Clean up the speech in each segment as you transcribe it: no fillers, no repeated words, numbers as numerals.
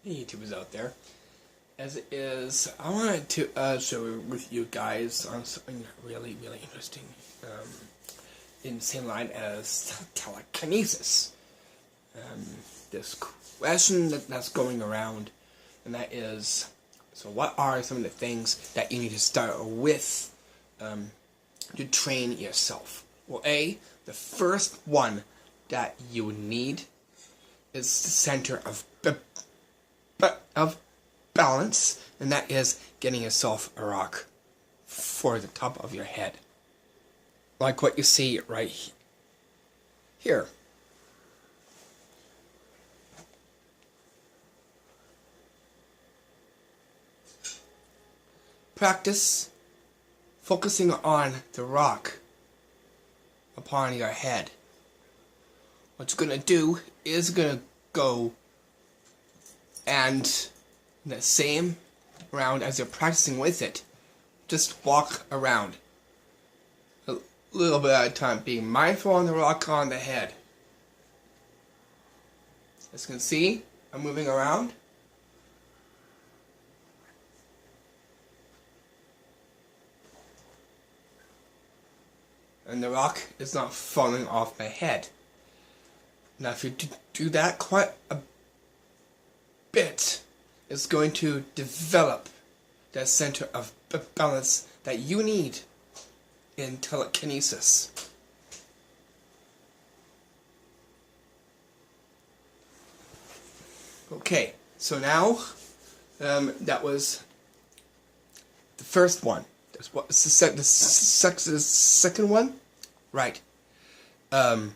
YouTubers out there. As it is, I wanted to share with you guys on something really interesting, in the same line as telekinesis. This question that's going around, and that is, so what are some of the things that you need to start with to train yourself? Well, the first one that you need is the center of balance, and that is getting yourself a rock for the top of your head, like what you see right here. Practice focusing on the rock upon your head. What you're going to do is going to go and in the same round as you're practicing with it, just walk around a little bit at a time, being mindful on the rock on the head. As you can see, I'm moving around. And the rock is not falling off my head. Now if you do that quite a bit, it's going to develop that center of balance that you need in telekinesis. Okay, so now that was the first one. What's the second one? Right. Having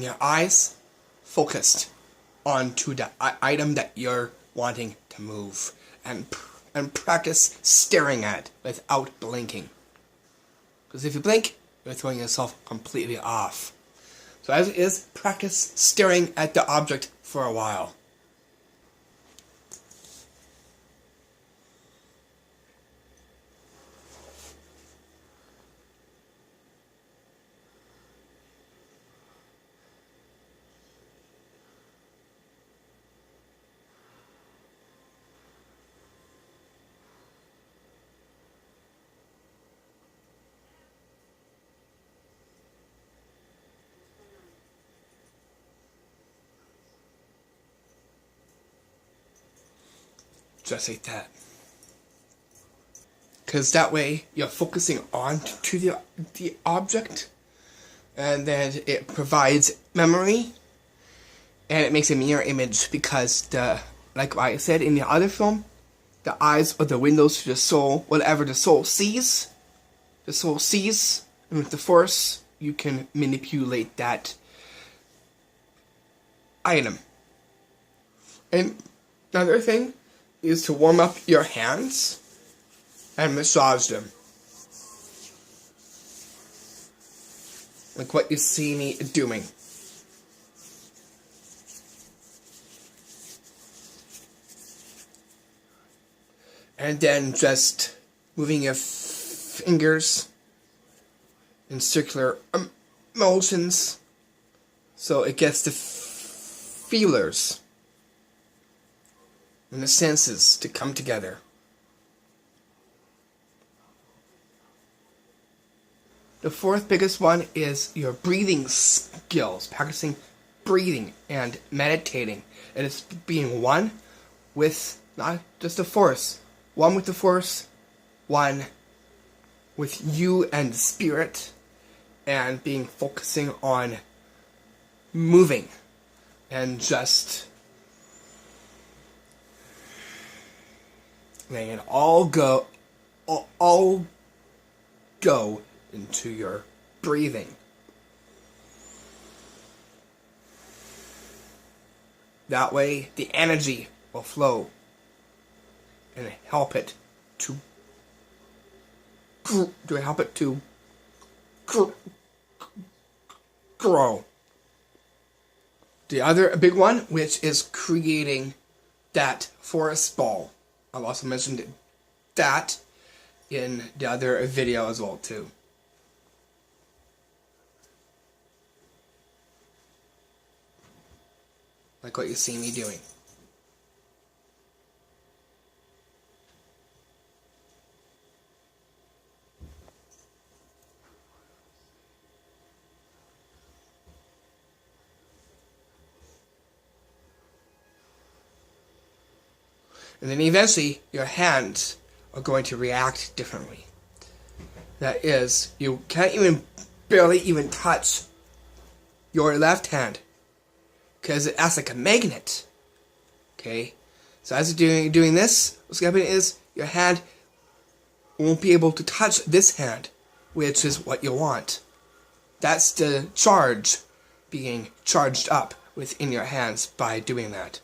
your eyes focused onto the item that you're wanting to move, and practice staring at it without blinking. Because if you blink, you're throwing yourself completely off. So as it is, practice staring at the object for a while. Just like that. Because that way you're focusing on to the object, and then it provides memory, and it makes a mirror image, because like I said in the other film, the eyes are the windows to the soul. Whatever the soul sees, and with the force you can manipulate that item. And another thing is to warm up your hands and massage them, like what you see me doing. And then just moving your fingers in circular motions so it gets the feelers and the senses to come together. The fourth biggest one is your breathing skills, practicing breathing and meditating. It is being one with not just the force, one with the force, one with you and the spirit, and focusing on moving and just letting it all go into your breathing. That way the energy will flow and help it to grow. The other big one, which is creating that forest ball. I've also mentioned that in the other video as well too. Like what you see me doing. And then eventually your hands are going to react differently. That is, you can't even barely even touch your left hand because it acts like a magnet. Okay? So as you're doing this, what's going to happen is your hand won't be able to touch this hand, which is what you want. That's the charge being charged up within your hands by doing that.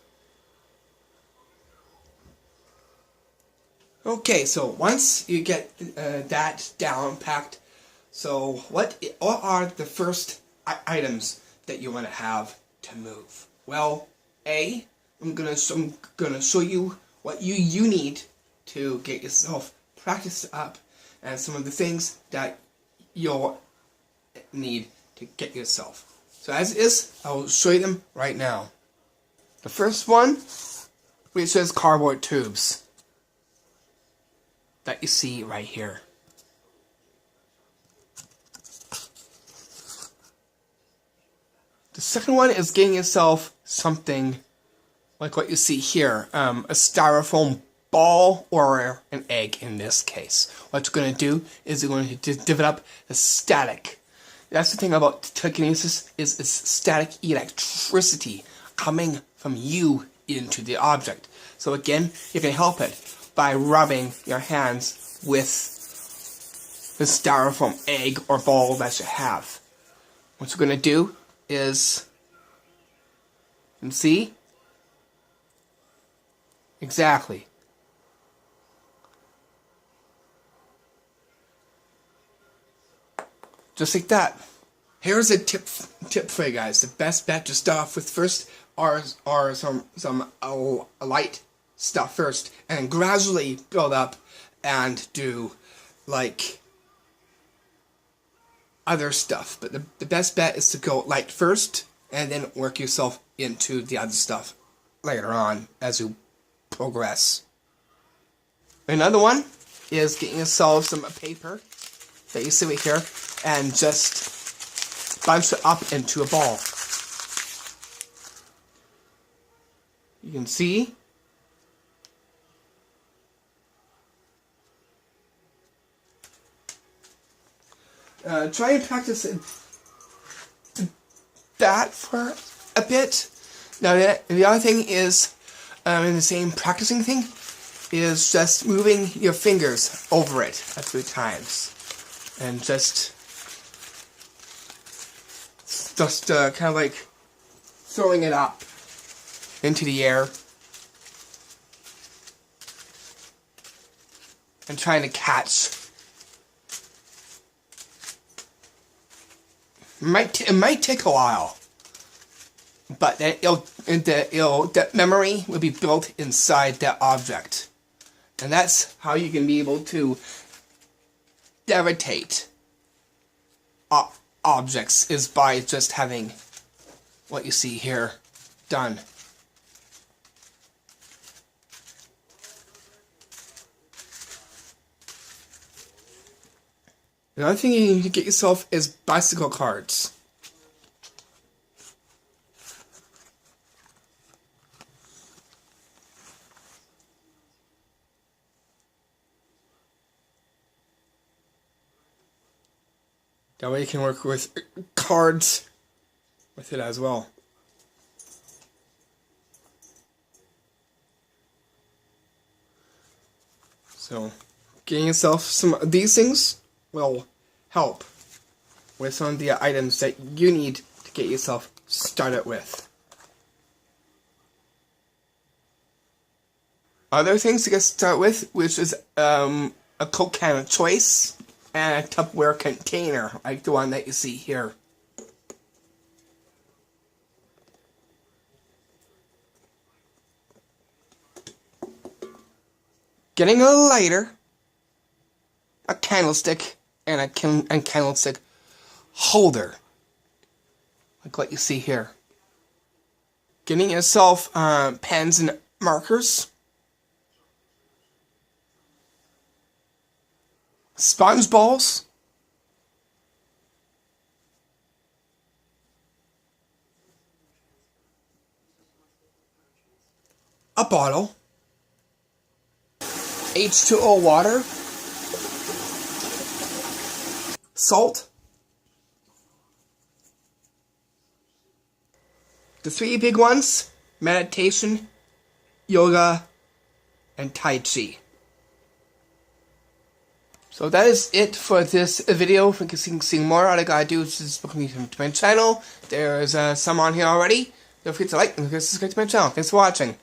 Okay, so once you get that down packed, so what are the first items that you want to have to move? Well, I'm gonna show you what you need to get yourself practiced up, and some of the things that you'll need to get yourself. So as is, I will show you them right now. The first one, which is cardboard tubes that you see right here. The second one is getting yourself something like what you see here, a styrofoam ball or an egg in this case. What you're going to do is you're going to develop the static. That's the thing about telekinesis, is it's static electricity coming from you into the object. So again, you can help it by rubbing your hands with the styrofoam egg or ball that you have. What you're going to do is, you can see? Exactly. Just like that. Here's a tip for you guys. The best bet to start off with first are some light stuff first, and gradually build up and do like other stuff. But the best bet is to go light first and then work yourself into the other stuff later on as you progress. Another one is getting yourself some paper that you see right here and just bunch it up into a ball. You can see try and practice that for a bit. Now the other thing is, in the same practicing thing, is just moving your fingers over it a few times, and just kind of like throwing it up into the air and trying to catch. It might take a while, but then that memory will be built inside that object, and that's how you can be able to levitate objects, is by just having what you see here done. Another thing you need to get yourself is bicycle cards. That way you can work with cards with it as well. So, getting yourself some of these things will help with some of the items that you need to get yourself started with. Other things to get started with, which is a Coke can of choice and a Tupperware container, like the one that you see here. Getting a lighter, a candlestick, and a candlestick holder, like what you see here. Getting yourself pens and markers, sponge balls, a bottle, H2O water, Sault. The three big ones: meditation, yoga, and Tai Chi. So that is it for this video. If you can see more, all I gotta do is just book me to my channel. There's some on here already. Don't forget to like and subscribe to my channel. Thanks for watching.